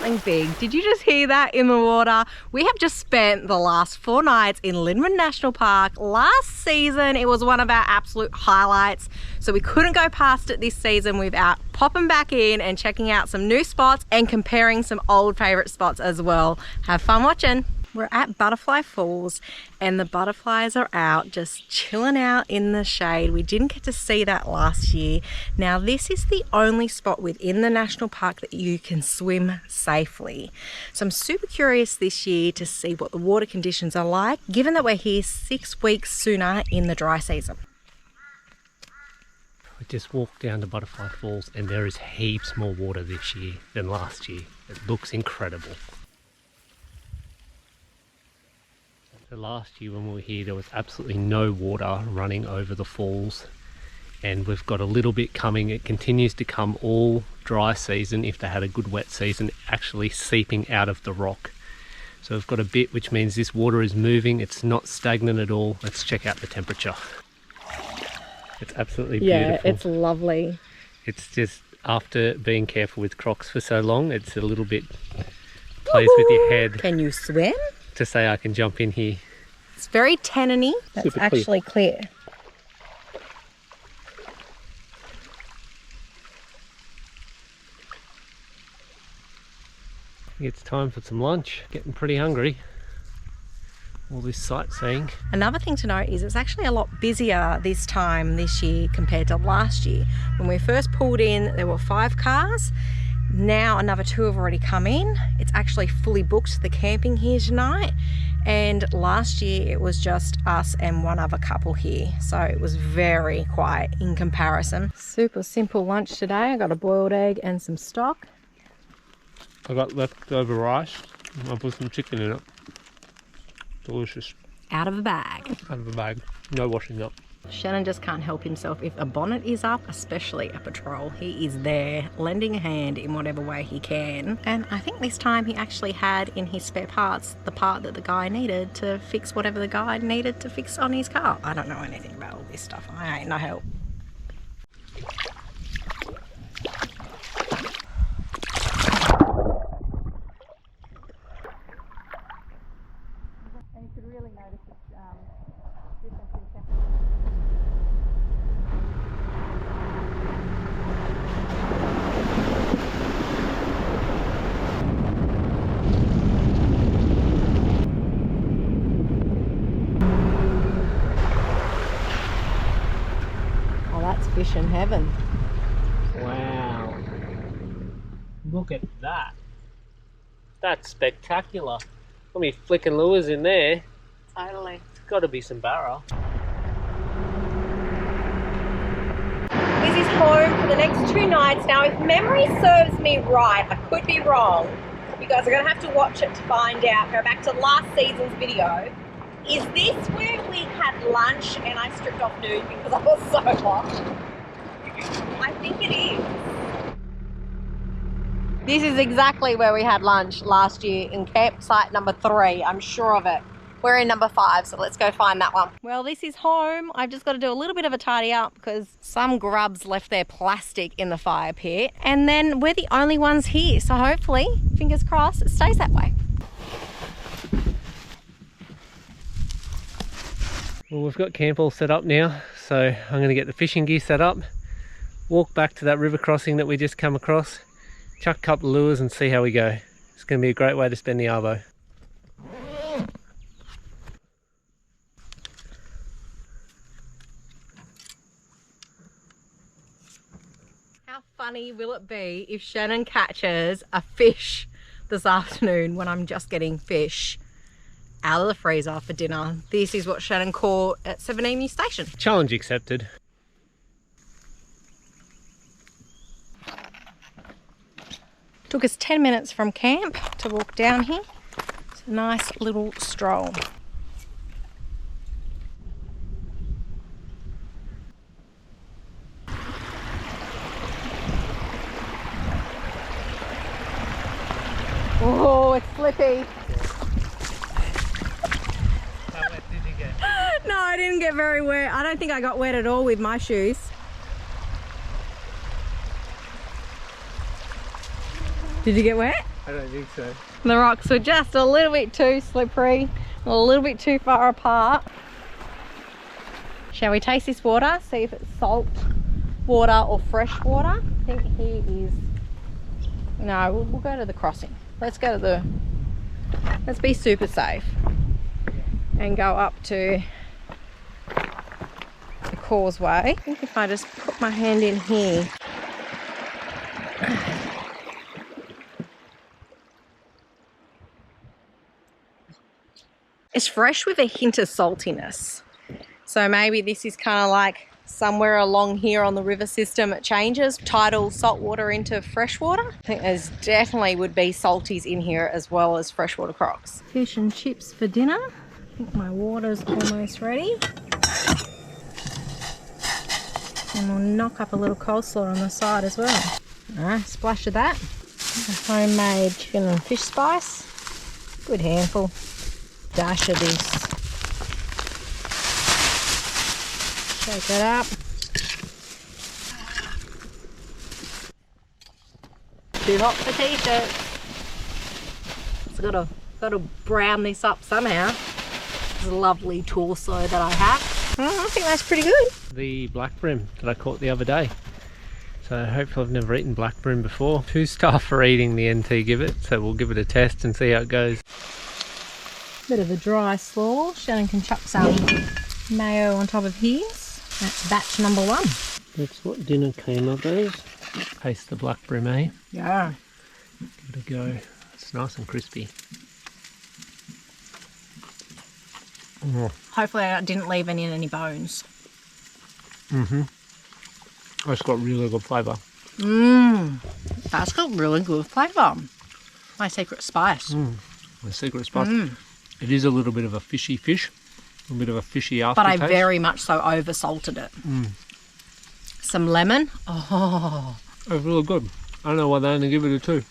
something big. Did you just hear that in the water? We have just spent the last 4 nights in Limmen National Park. Last season, it was one of our absolute highlights. So we couldn't go past it this season without popping back in and checking out some new spots and comparing some old favorite spots as well. Have fun watching. We're at Butterfly Falls and the butterflies are out just chilling out in the shade. We didn't get to see that last year. Now this is the only spot within the national park that you can swim safely. So I'm super curious this year to see what the water conditions are like, given that we're here 6 weeks sooner in the dry season. We just walked down to Butterfly Falls and there is heaps more water this year than last year. It looks incredible. So last year when we were here there was absolutely no water running over the falls, and we've got a little bit coming. It continues to come all dry season, if they had a good wet season, actually seeping out of the rock. So we've got a bit, which means this water is moving, it's not stagnant at all. Let's check out the temperature. It's absolutely beautiful. Yeah, it's lovely. It's just, after being careful with Crocs for so long, it's a little bit plays with your head. Can you swim? To say I can jump in here. It's very tanniny. That's super actually clear. It's time for some lunch. Getting pretty hungry. All this sightseeing. Another thing to note is it's actually a lot busier this time this year compared to last year. When we first pulled in, there were 5 cars. Now another 2 have already come in. It's actually fully booked, the camping here tonight. And last year it was just us and 1 other couple here. So it was very quiet in comparison. Super simple lunch today. I got a boiled egg and some stock. I got leftover rice. I put some chicken in it. Delicious. Out of a bag. Out of a bag. No washing up. Shannon just can't help himself. If a bonnet is up, especially a patrol, he is there lending a hand in whatever way he can. And I think this time he actually had in his spare parts the part that the guy needed to fix whatever the guy needed to fix on his car. I don't know anything about all this stuff. I ain't no help. And you could really notice the difference in temperature. Oh, that's fish in heaven. Wow. Look at that. That's spectacular. Got me flicking lures in there. Totally. It's got to be some Barra. This is home for the next 2 nights. Now, if memory serves me right, I could be wrong. You guys are going to have to watch it to find out. Go back to last season's video. Is this where we had lunch and I stripped off nude because I was so hot? I think it is. This is exactly where we had lunch last year in campsite number 3. I'm sure of it. We're in number 5, so let's go find that one. Well, this is home. I've just got to do a little bit of a tidy up because some grubs left their plastic in the fire pit. And then we're the only ones here. So hopefully, fingers crossed, it stays that way. Well, we've got camp all set up now. So I'm going to get the fishing gear set up. Walk back to that river crossing that we just come across. Chuck a couple of lures and see how we go. It's going to be a great way to spend the arvo. How funny will it be if Shannon catches a fish this afternoon when I'm just getting fish out of the freezer for dinner? This is what Shannon caught at 7 EMU Station. Challenge accepted. Took us 10 minutes from camp to walk down here. It's a nice little stroll. Oh, it's slippy. How wet did you get? No, I didn't get very wet. I don't think I got wet at all with my shoes. Did you get wet? I don't think so. The rocks were just a little bit too slippery, a little bit too far apart. Shall we taste this water? See if it's salt water or fresh water? I think he is... No, we'll go to the crossing. Let's go to the... Let's be super safe. And go up to the causeway. I think if I just put my hand in here. It's fresh with a hint of saltiness. So maybe this is kind of like somewhere along here on the river system it changes tidal salt water into freshwater. I think there's definitely would be salties in here as well as freshwater crocs. Fish and chips for dinner. I think my water's almost ready. And we'll knock up a little coleslaw on the side as well. Alright, splash of that. A homemade chicken and fish spice. Good handful. Dash of this. Shake it up. Too hot for t-shirts. So gotta brown this up somehow. This lovely torso that I have. I think that's pretty good. The black brim that I caught the other day. So hopefully I've never eaten black brim before. 2 star for eating the NT give it, so we'll give it a test and see how it goes. Bit of a dry slaw. Shannon can chuck some mayo on top of his. That's batch number 1. That's what dinner came of those. Taste the black brim, eh? Yeah. Give it a go. It's nice and crispy. Oh. Hopefully I didn't leave any bones. It's got really good flavour. That's got really good flavour. My secret spice. My secret spice. It is a little bit of a fishy fish. A bit of a fishy aftertaste. But I very much so over salted it. Some lemon. Oh. It's really good. I don't know why they only give it a 2.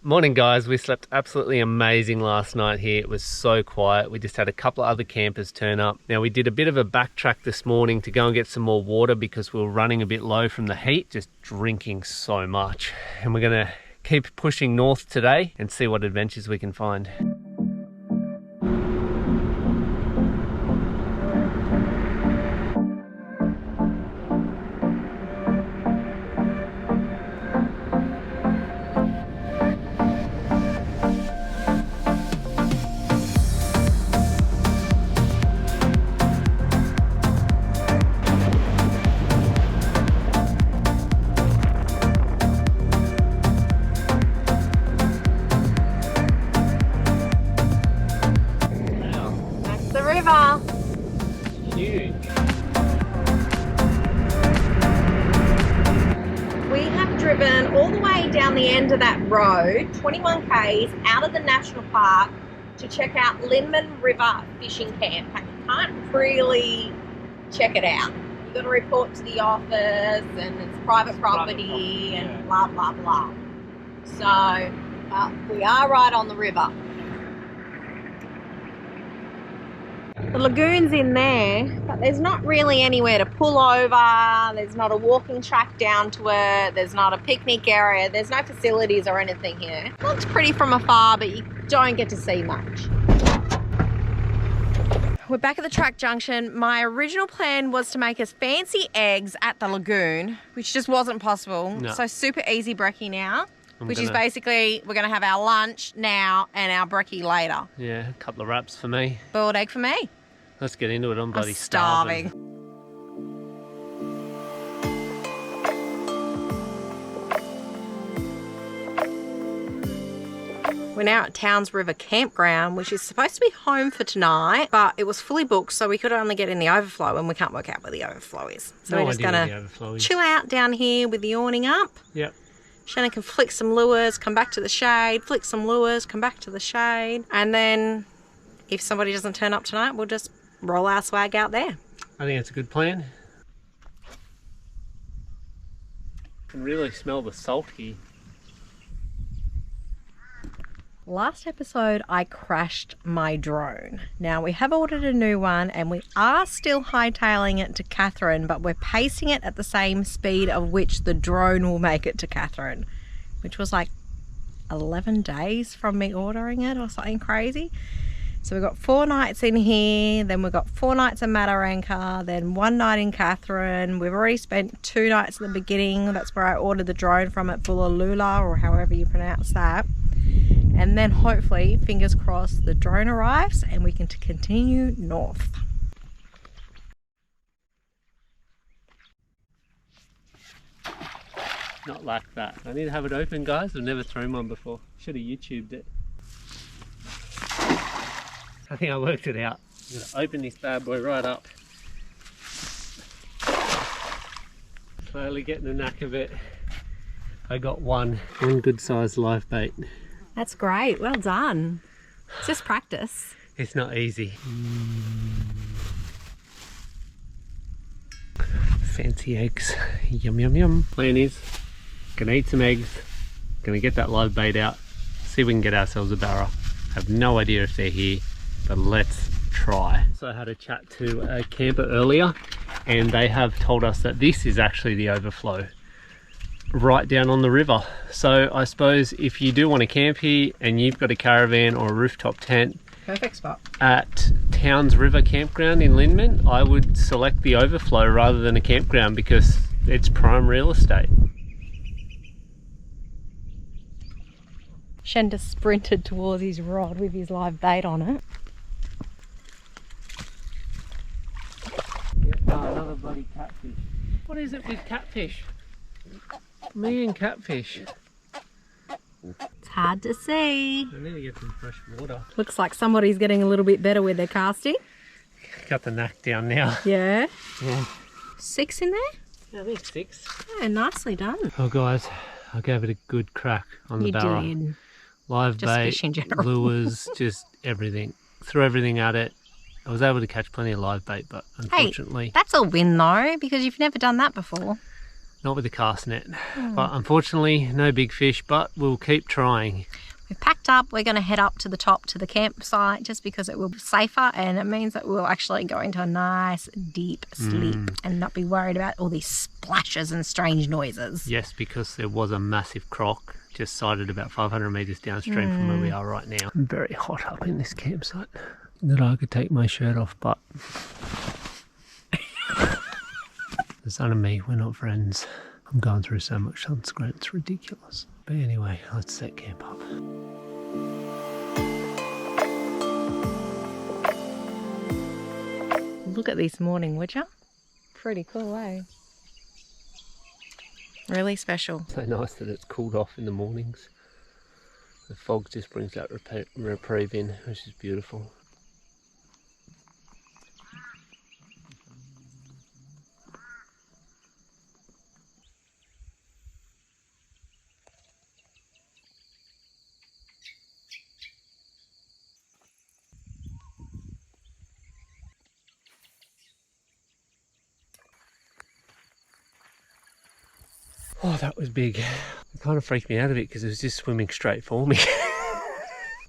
Morning guys, we slept absolutely amazing last night here. It was so quiet. We just had a couple of other campers turn up. Now we did a bit of a backtrack this morning to go and get some more water because we were running a bit low from the heat, just drinking so much. And we're gonna keep pushing north today and see what adventures we can find. The end of that road, 21 k's out of the national park to check out Limmen River Fishing Camp. You can't really check it out. You've got to report to the office and it's private property and blah blah blah. So we are right on the river. The lagoon's in there, but there's not really anywhere to pull over. There's not a walking track down to it. There's not a picnic area. There's no facilities or anything here. It looks pretty from afar, but you don't get to see much. We're back at the track junction. My original plan was to make us fancy eggs at the lagoon, which just wasn't possible. No. So super easy brekkie now. Which is basically, we're going to have our lunch now and our brekkie later. Yeah, a couple of wraps for me. Boiled egg for me. Let's get into it. I'm bloody starving. We're now at Towns River Campground, which is supposed to be home for tonight, but it was fully booked, so we could only get in the overflow, and we can't work out where the overflow is. So we're just going to chill out down here with the awning up. Yep. Shannon can flick some lures, come back to the shade, flick some lures, come back to the shade. And then if somebody doesn't turn up tonight, we'll just roll our swag out there. I think it's a good plan. I can really smell the salt here. Last episode, I crashed my drone. Now, we have ordered a new one and we are still hightailing it to Catherine, but we're pacing it at the same speed of which the drone will make it to Catherine, which was like 11 days from me ordering it or something crazy. So we've got 4 nights in here, then we've got 4 nights in Mataranka, then 1 night in Catherine. We've already spent 2 nights at the beginning. That's where I ordered the drone from at Bullalula, or however you pronounce that. And then hopefully, fingers crossed, the drone arrives and we can continue north. Not like that. I need to have it open, guys. I've never thrown one before. Should have YouTubed it. I think I worked it out. I'm gonna open this bad boy right up. Slowly getting the knack of it. I got one good sized live bait. That's great, well done. It's just practice. It's not easy. Fancy eggs. Yum yum yum. Plan is, gonna eat some eggs, gonna get that live bait out, see if we can get ourselves a barra. Have no idea if they're here, but let's try. So I had a chat to a camper earlier and they have told us that this is actually the overflow right down on the river. So I suppose if you do want to camp here and you've got a caravan or a rooftop tent, perfect spot at Towns River Campground in Limmen, I would select the overflow rather than a campground because it's prime real estate. Shan just sprinted towards his rod with his live bait on it. Another bloody catfish. What is it with catfish? Me and catfish. It's hard to see. I need to get some fresh water. Looks like somebody's getting a little bit better with their casting. Got the knack down now. Yeah. Yeah. 6 in there? Yeah, I think 6. Yeah, nicely done. Oh guys, I gave it a good crack on the barra. You did. Live Just bait, fish in general. lures, just everything. Threw everything at it. I was able to catch plenty of live bait, but unfortunately... Hey, that's a win though, because you've never done that before. Not with the cast net. But unfortunately, no big fish, but we'll keep trying. We've packed up, we're going to head up to the top to the campsite just because it will be safer, and it means that we'll actually go into a nice deep sleep and not be worried about all these splashes and strange noises. Yes, because there was a massive croc just sighted about 500 metres downstream from where we are right now. I'm very hot up in this campsite that I could take my shirt off, but the son and me, we're not friends. I'm going through so much sunscreen, it's ridiculous. But anyway, let's set camp up. Look at this morning, would ya? Pretty cool, eh? Really special. So nice that it's cooled off in the mornings. The fog just brings that reprieve in, which is beautiful. Oh, that was big. It kind of freaked me out a bit because it was just swimming straight for me.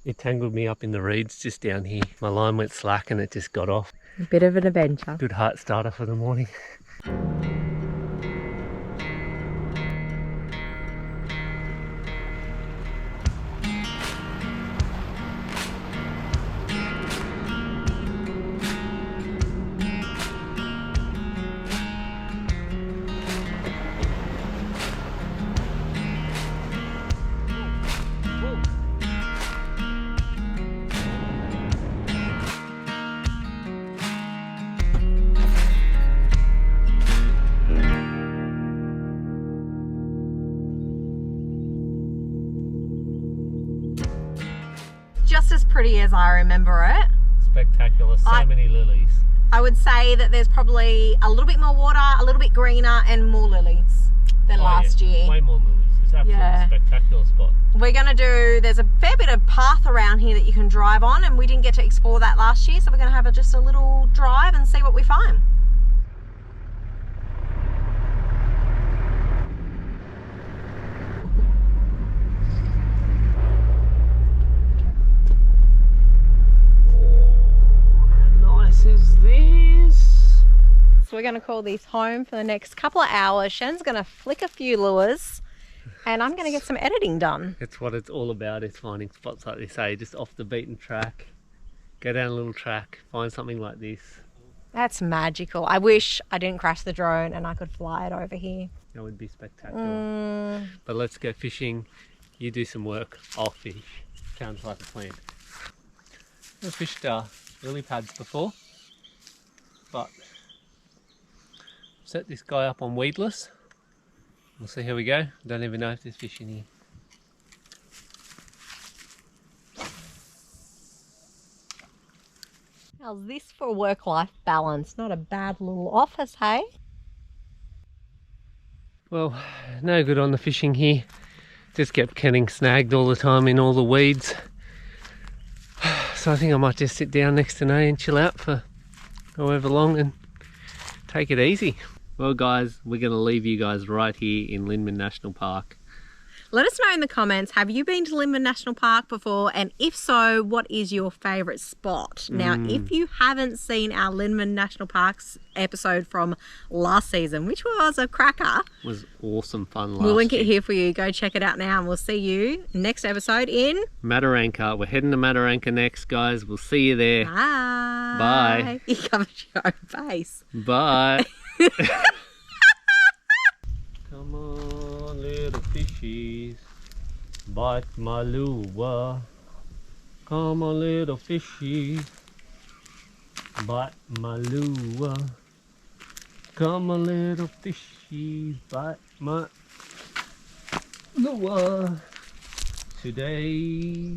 It tangled me up in the reeds just down here. My line went slack and it just got off. A bit of an adventure. Good heart starter for the morning. Just as pretty as I remember it. Spectacular, so many lilies. I would say that there's probably a little bit more water, a little bit greener, and more lilies than last year. Way more lilies. It's absolutely a spectacular spot. We're going to do, there's a fair bit of path around here that you can drive on, and we didn't get to explore that last year, so we're going to have just a little drive and see what we find. So we're going to call these home for the next couple of hours. Shan's going to flick a few lures And I'm going to get some editing done. It's what it's all about, is finding spots like this, eh? Just off the beaten track. Go down a little track, find something like this. That's magical. I wish I didn't crash the drone and I could fly it over here. That would be spectacular. But let's go fishing. You do some work, I'll fish. Sounds like a plan. I've fished lily pads before, but set this guy up on weedless. We'll see how we go. Don't even know if there's fish in here. How's this for work-life balance? Not a bad little office, hey? Well, no good on the fishing here. Just kept getting snagged all the time in all the weeds. So I think I might just sit down next to Nay and chill out for however long and take it easy. Well guys, we're going to leave you guys right here in Limmen National Park. Let us know in the comments, have you been to Limmen National Park before? And if so, what is your favourite spot? Now, if you haven't seen our Limmen National Parks episode from last season, which was a cracker. It was awesome fun last We'll link year. it here for you. Go check it out now and we'll see you next episode in Mataranka. We're heading to Mataranka next, guys. We'll see you there. Bye. Bye. You covered your own face. Bye. Come on, little fishies, bite my lure. Come on, little fishies, bite my lure. Come on, little fishies, bite my lure. Today